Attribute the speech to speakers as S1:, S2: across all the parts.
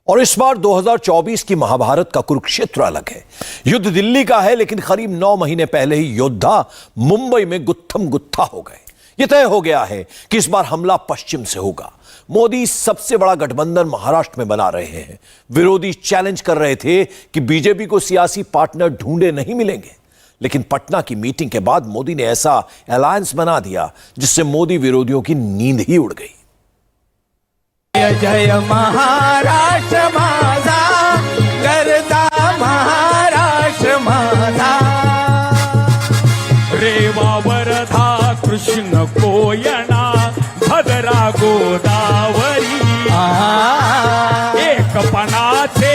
S1: और इस बार 2024 की महाभारत का कुरुक्षेत्र अलग है। युद्ध दिल्ली का है, लेकिन करीब 9 महीने पहले ही योद्धा मुंबई में गुत्थम गुत्था हो गए। यह तय हो गया है कि इस बार हमला पश्चिम से होगा। मोदी सबसे बड़ा गठबंधन महाराष्ट्र में बना रहे हैं। विरोधी चैलेंज कर रहे थे कि बीजेपी को सियासी पार्टनर ढूंढे नहीं मिलेंगे, लेकिन पटना की मीटिंग के बाद मोदी ने ऐसा अलायंस बना दिया जिससे मोदी विरोधियों की नींद ही उड़ गई।
S2: जय जय महाराष्ट्र माझा, करता महाराष्ट्र माझा।
S3: रेवा वरधा कृष्ण कोयना, भद्रा गोदावरी। एकपणाचे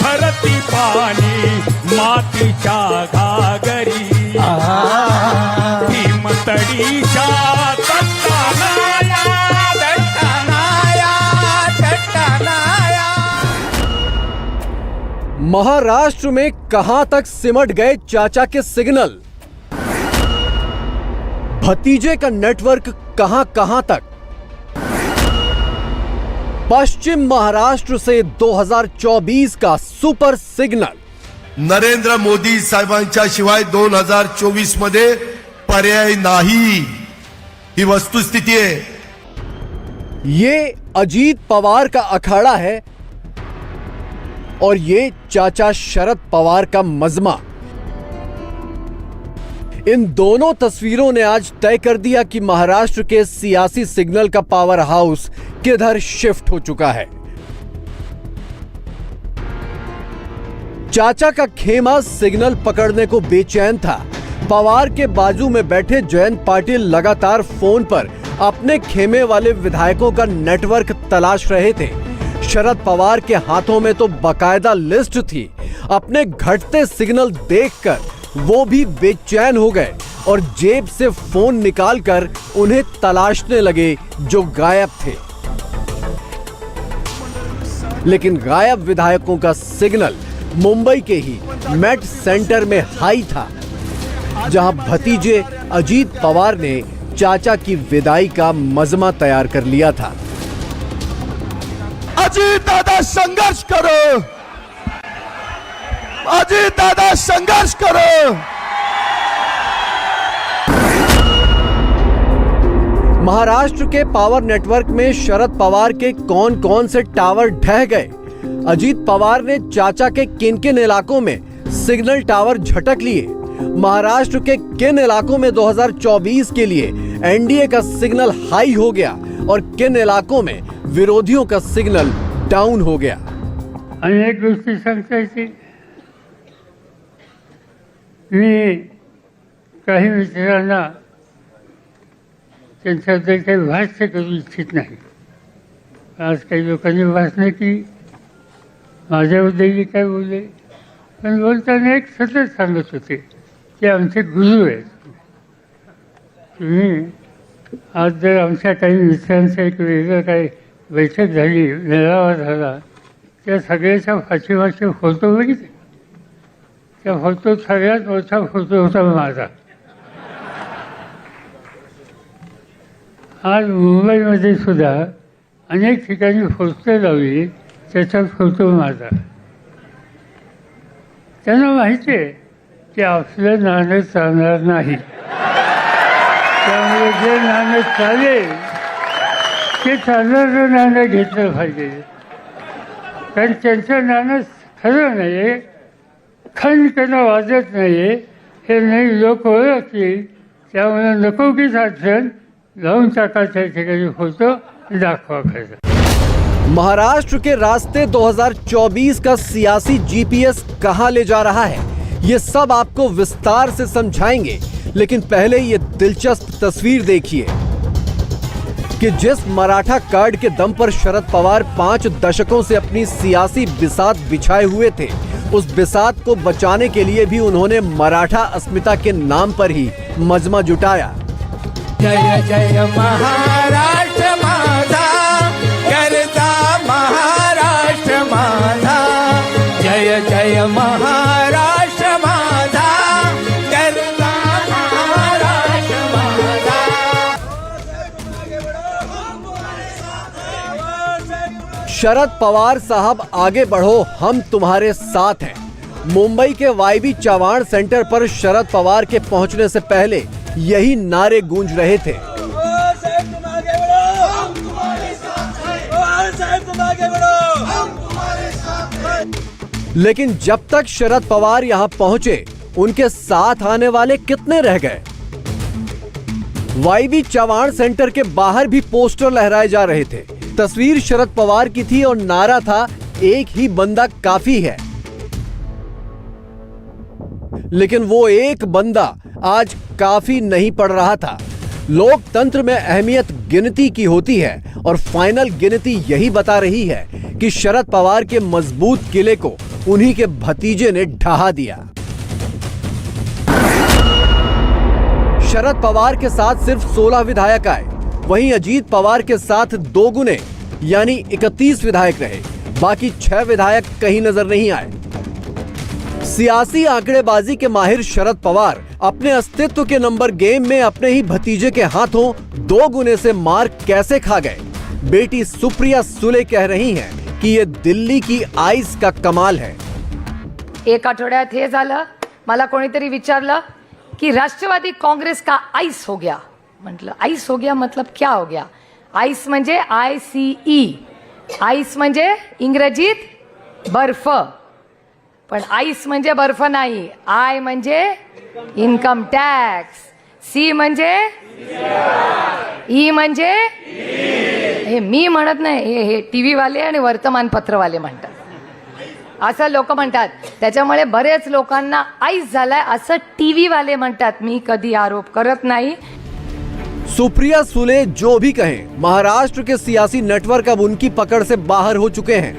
S3: भरती पाणी, मातीच्या घागरी। भीमतडीच्या
S4: महाराष्ट्र में कहां तक सिमट गए चाचा के सिग्नल? भतीजे का नेटवर्क कहां कहां तक? पश्चिम महाराष्ट्र से 2024 का सुपर सिग्नल।
S5: नरेंद्र मोदी साहेबांच्या शिवाय 2024 मध्ये पर्याय नाही, ही वस्तुस्थिती आहे।
S4: ये अजीत पवार का अखाड़ा है और ये चाचा शरद पवार का मजमा। इन दोनों तस्वीरों ने आज तय कर दिया कि महाराष्ट्र के सियासी सिग्नल का पावर हाउस किधर शिफ्ट हो चुका है। चाचा का खेमा सिग्नल पकड़ने को बेचैन था। पवार के बाजू में बैठे जयंत पाटिल लगातार फोन पर अपने खेमे वाले विधायकों का नेटवर्क तलाश रहे थे। शरद पवार के हाथों में तो बकायदा लिस्ट थी। अपने घटते सिग्नल देखकर वो भी बेचैन हो गए और जेब से फोन निकालकर उन्हें तलाशने लगे जो गायब थे। लेकिन गायब विधायकों का सिग्नल मुंबई के ही मेट सेंटर में हाई था, जहां भतीजे अजीत पवार ने चाचा की विदाई का मजमा तैयार कर लिया था।
S5: अजीत दादा संघर्ष करो, अजीत दादा संघर्ष करो।
S4: महाराष्ट्र के पावर नेटवर्क में शरद पवार के कौन कौन से टावर ढह गए? अजीत पवार ने चाचा के किन किन इलाकों में सिग्नल टावर झटक लिए? महाराष्ट्र के किन इलाकों में 2024 के लिए एनडीए का सिग्नल हाई हो गया और किन इलाकों में विरोधियों का सिग्नल डाउन हो गया?
S6: अनेक गोष्टी सांगता येतील। मी काही मित्रांना त्यांच्याबद्दल काही भाष्य करू इच्छित नाही। आज काही लोकांनी भाषणे केली, माझ्याबद्दलही काय बोलले, पण बोलताना एक सतत सांगत होते ते आमचे गुरु आहेत। तुम्ही आज जर आमच्या काही मित्रांचं एक वेगळं काही बैठक झाली, मेळावा झाला, त्या सगळ्याच्या पाठीमागचे फोटो बघितले। त्या फोटोत सगळ्यात मोठा फोटो होता माझा। आज मुंबईमध्ये सुद्धा अनेक ठिकाणी पोस्टर लावली, त्याचा फोटो माझा। त्यांना माहिती आहे की आपलं नाणं चालणार नाही, त्यामुळे जे नाणं चालेल ते चालणारं नाणं घेतलं पाहिजे। कारण त्यांचं नाणं खरं नाही आहे, खणखणं वाजत नाही आहे, हे नाही लोक ओळखतील। त्यामुळे नको की अडचण लावून टाकायच्या ठिकाणी फोटो दाखवा खरं।
S4: महाराष्ट्र के रास्ते 2024 का सियासी जीपीएस कहां ले जा रहा है, ये सब आपको विस्तार से समझाएंगे। लेकिन पहले ये दिलचस्प तस्वीर देखिए कि जिस मराठा कार्ड के दम पर शरद पवार 5 दशकों से अपनी सियासी बिसात बिछाए हुए थे, उस बिसात को बचाने के लिए भी उन्होंने मराठा अस्मिता के नाम पर ही मजमा जुटाया।
S2: जय जय महाराष्ट्र माझा, करता महाराष्ट्र माझा। जय जय महाराष्ट्र माझा, करता महाराष्ट्र माझा।
S4: शरद पवार साहब आगे बढ़ो, हम तुम्हारे साथ हैं। मुंबई के वाईबी चव्हाण सेंटर पर शरद पवार के पहुंचने से पहले यही नारे गूंज रहे थे। लेकिन जब तक शरद पवार यहां पहुंचे, उनके साथ आने वाले कितने रह गए? वाईबी चव्हाण सेंटर के बाहर भी पोस्टर लहराए जा रहे थे। तस्वीर शरद पवार की थी और नारा था, एक ही बंदा काफी है। लेकिन वो एक बंदा आज काफी नहीं पड़ रहा था। लोकतंत्र में अहमियत गिनती की होती है और फाइनल गिनती यही बता रही है कि शरद पवार के मजबूत किले को उन्हीं के भतीजे ने ढहा दिया। शरद पवार के साथ सिर्फ 16 विधायक आए, वहीं अजीत पवार के साथ 2 गुने यानी 31 विधायक रहे। बाकी 6 विधायक कहीं नजर नहीं आए। सियासी आंकड़ेबाजी के माहिर शरद पवार अपने अस्तित्व के नंबर गेम में अपने ही भतीजे के हाथों 2 गुने से मार कैसे खा गए? बेटी सुप्रिया सुले कह रही हैं कि ये दिल्ली की आईस का कमाल है।
S7: एक आठवड्यात हे झालं, मला कोणीतरी विचारलं कि राष्ट्रवादी कांग्रेस का आईस हो गया। म्हटलं आईस हो गया मतलब क्या हो गया? आईस म्हणजे ICE, आईस म्हणजे इंग्रजीत बर्फ, पण आईस म्हणजे बर्फ नाही। आय म्हणजे इन्कम टॅक्स, सी म्हणजे ई म्हणजे हे मी म्हणत नाही, हे टीव्ही वाले आणि वर्तमानपत्रवाले म्हणतात, असं लोक म्हणतात। त्याच्यामुळे बरेच लोकांना आईस झालाय असं टीव्ही वाले म्हणतात। मी कधी आरोप करत नाही।
S4: सुप्रिया सुले जो भी कहें, महाराष्ट्र के सियासी नेटवर्क अब उनकी पकड़ से बाहर हो चुके हैं,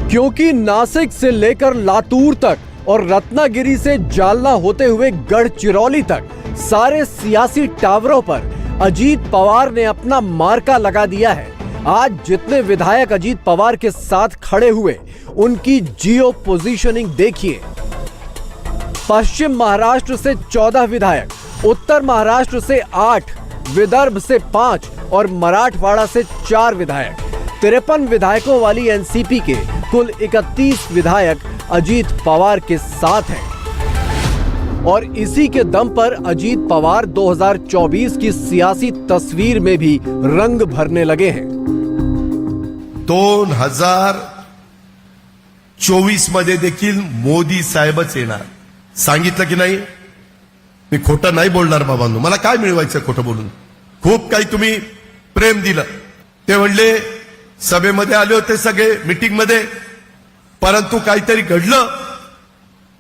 S4: क्योंकि नासिक से लेकर लातूर तक और रत्नागिरी से जालना होते हुए गढ़चिरौली तक सारे सियासी टावरों पर अजीत पवार ने अपना मार्का लगा दिया है। आज जितने विधायक अजीत पवार के साथ खड़े हुए, उनकी जियो पोजीशनिंग देखिए। पश्चिम महाराष्ट्र से 14 विधायक, उत्तर महाराष्ट्र से 8, विदर्भ से 5 और मराठवाड़ा से 4 विधायक। 53 विधायकों वाली एनसीपी के कुल 31 विधायक अजीत पवार के साथ हैं और इसी के दम पर अजीत पवार 2024 की सियासी तस्वीर में भी रंग भरने लगे हैं।
S5: 2024 मध्ये देखील मोदी साहेबच येणार, सांगितलं की नाही? मी खोटं नाही बोलणार बाबांनो, मला काय मिळवायचं खोटं बोलून? खूप काही तुम्ही प्रेम दिलं। ते म्हणले सभेमध्ये आले होते सगळे मीटिंग मध्ये, परंतु काहीतरी घडलं।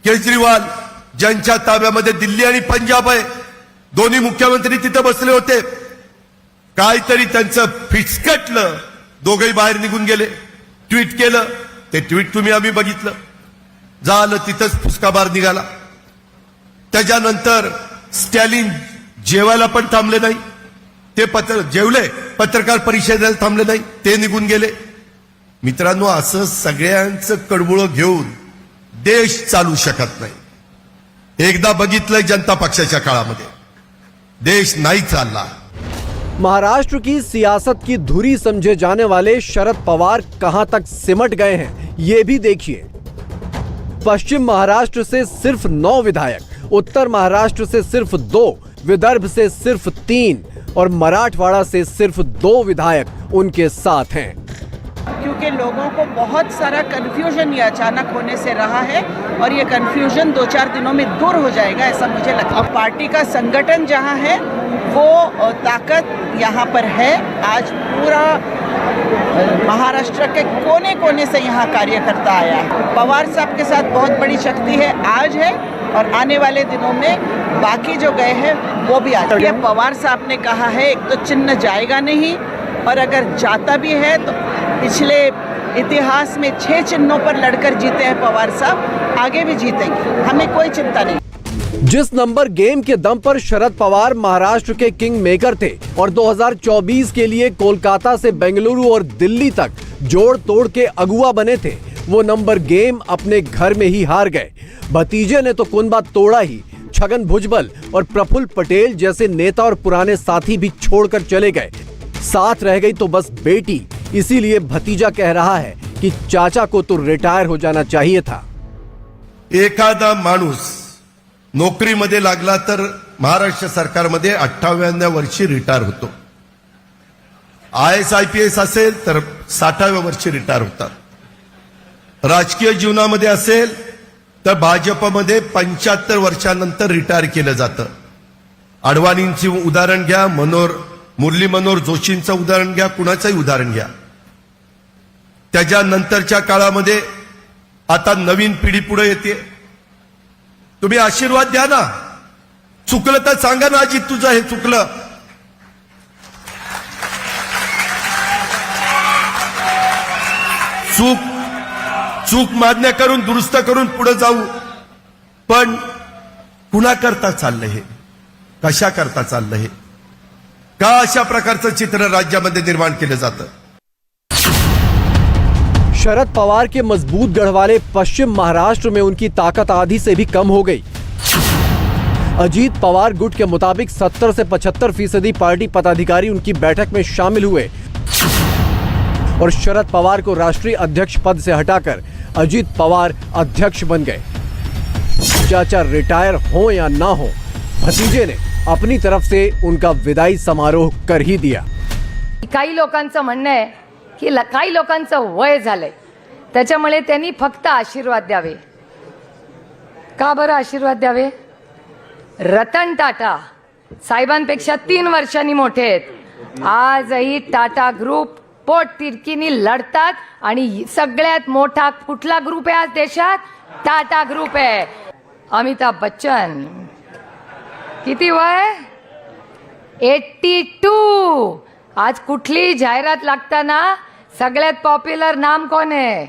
S5: केजरीवाल ज्यांच्या ताब्यामध्ये दिल्ली आणि पंजाब आहे, दोन्ही मुख्यमंत्री तिथे बसले होते, काहीतरी त्यांचं फिसकटलं, दोघेही बाहेर निघून गेले। ट्विट केलं, ते ट्विट तुम्ही आम्ही बघितलं, झालं तिथंच फुसकाबार निघाला। त्याच्यानंतर स्टॅलिन जेवायला पण थांबले नाही, ते जेवले, पत्रकार परिषदेला थांबले नाही, ते निघून गेले। मित्रांनो, असं सगळ्यांचं कडबुळं घेऊन देश चालू शकत नाही। एकदा बघितलंय जनता पक्षाच्या काळामध्ये, देश नाही चालला।
S4: महाराष्ट्र की सियासत की धुरी समझे जाने वाले शरद पवार कहां तक सिमट गए हैं, ये भी देखिए। पश्चिम महाराष्ट्र से सिर्फ 9 विधायक, उत्तर महाराष्ट्र से सिर्फ 2, विदर्भ से सिर्फ 3 और मराठवाड़ा से सिर्फ 2 विधायक उनके साथ हैं।
S8: क्योंकि लोगों को बहुत सारा कंफ्यूजन ये अचानक होने से रहा है और ये कंफ्यूजन 2-4 दिनों में दूर हो जाएगा, ऐसा मुझे लगता है। अब पार्टी का संगठन जहाँ है वो ताकत यहाँ पर है। आज पूरा महाराष्ट्र के कोने कोने से यहाँ कार्यकर्ता आया है। पवार साहब के साथ बहुत बड़ी शक्ति है, आज है और आने वाले दिनों में बाकी जो गए हैं वो भी आ जाएंगे। पवार साहब ने कहा है, एक तो चिन्ह जाएगा नहीं और अगर जाता भी है तो पिछले इतिहास में 6 चिन्हों पर लड़कर जीते हैं पवार साहब, आगे भी जीतेंगे, हमें कोई चिंता नहीं।
S4: जिस नंबर गेम के दम पर शरद पवार महाराष्ट्र के किंग मेकर थे और 2024 के लिए कोलकाता से बेंगलुरु और दिल्ली तक जोड़ तोड़ के अगुआ बने थे, वो नंबर गेम अपने घर में ही हार गए। भतीजे ने तो कुनबा तोड़ा ही, छगन भुजबल और प्रफुल्ल पटेल जैसे नेता और पुराने साथी भी छोड़कर चले गए। साथ रह गई तो बस बेटी, इसीलिए भतीजा कह रहा है कि चाचा को तो रिटायर हो जाना चाहिए था।
S5: एखादा माणूस नोकरीमध्ये लागला तर महाराष्ट्र सरकारमध्ये 58व्या वर्षी रिटायर होतो। IAS IPS असेल तर 60व्या वर्षी रिटायर होतात। राजकीय जीवनामध्ये असेल तर भाजपमध्ये 75 वर्षानंतर रिटायर केलं जातं। अडवाणींची उदाहरण घ्या, मुरली मनोहर जोशींचं उदाहरण घ्या, कुणाचंही उदाहरण घ्या। त्याच्यानंतरच्या काळामध्ये आता नवीन पिढी पुढे येते। तुम्ही आशीर्वाद द्या ना, चुकलं तर सांगा ना, अजित तुझं हे चुकलं। चूक मान्य करून दुरुस्त करून पुढे जाऊ, पण कुणा करता चाललं हे, कशा करता चाललं हे, का अशा प्रकारचं चित्र राज्यामध्ये निर्माण केलं जातं।
S4: शरद पवार के मजबूत गढ़ वाले पश्चिम महाराष्ट्र में उनकी ताकत आधी से भी कम हो गई। अजीत पवार गुट के मुताबिक 70 से 75% पार्टी पदाधिकारी उनकी बैठक में शामिल हुए और शरद पवार को राष्ट्रीय अध्यक्ष पद से हटाकर अजीत पवार अध्यक्ष बन गए। चाचा रिटायर हो या ना हो, भतीजे ने अपनी तरफ से उनका विदाई समारोह कर ही दिया।
S7: काही लोकांचं म्हणणं आहे की काही लोकांचं वय झालंय, त्याच्यामुळे त्यांनी फक्त आशीर्वाद द्यावे। का बरं आशीर्वाद द्यावे? रतन टाटा साहेबांपेक्षा 3 वर्षांनी मोठे आहेत। आजही टाटा ग्रुप पोटतिडकीनी लढतात आणि सगळ्यात मोठा कुठला ग्रुप आहे आज देशात? टाटा ग्रुप आहे। अमिताभ बच्चन किती वय? 82। आज कुठली जाहिरात लागताना सगळ्यात पॉप्युलर नाम कौन है?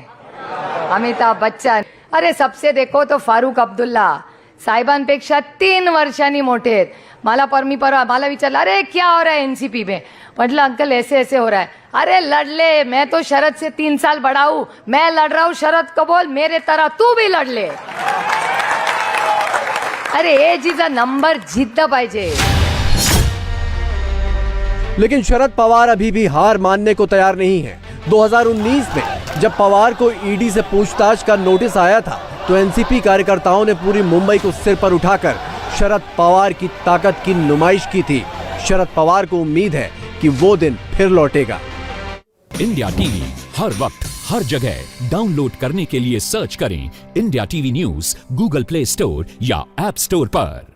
S7: अमिताभ बच्चन। अरे सबसे देखो तो फारूक अब्दुल्ला साहेबांपेक्षा 3 वर्षांनी मोठे आहेत। मला विचारलं, अरे क्या हो रहा है एनसीपी में? मतलब अंकल ऐसे ऐसे हो रहा है। अरे लड़ ले, मैं तो शरद से 3 साल बड़ा हूं, मैं लड़ रहा हूं, शरद को बोल मेरे तरह तू भी लड़ ले। अरे एजीचा नंबर जिद्द पाहिजे।
S4: लेकिन शरद पवार अभी भी हार मानने को तैयार नहीं है। 2019 में जब पवार को ईडी से पूछताछ का नोटिस आया था तो एनसीपी कार्यकर्ताओं ने पूरी मुंबई को सिर पर उठाकर शरद पवार की ताकत की नुमाइश की थी। शरद पवार को उम्मीद है कि वो दिन फिर लौटेगा।
S9: इंडिया टीवी हर वक्त हर जगह डाउनलोड करने के लिए सर्च करें India TV news Google play store या ऐप स्टोर पर।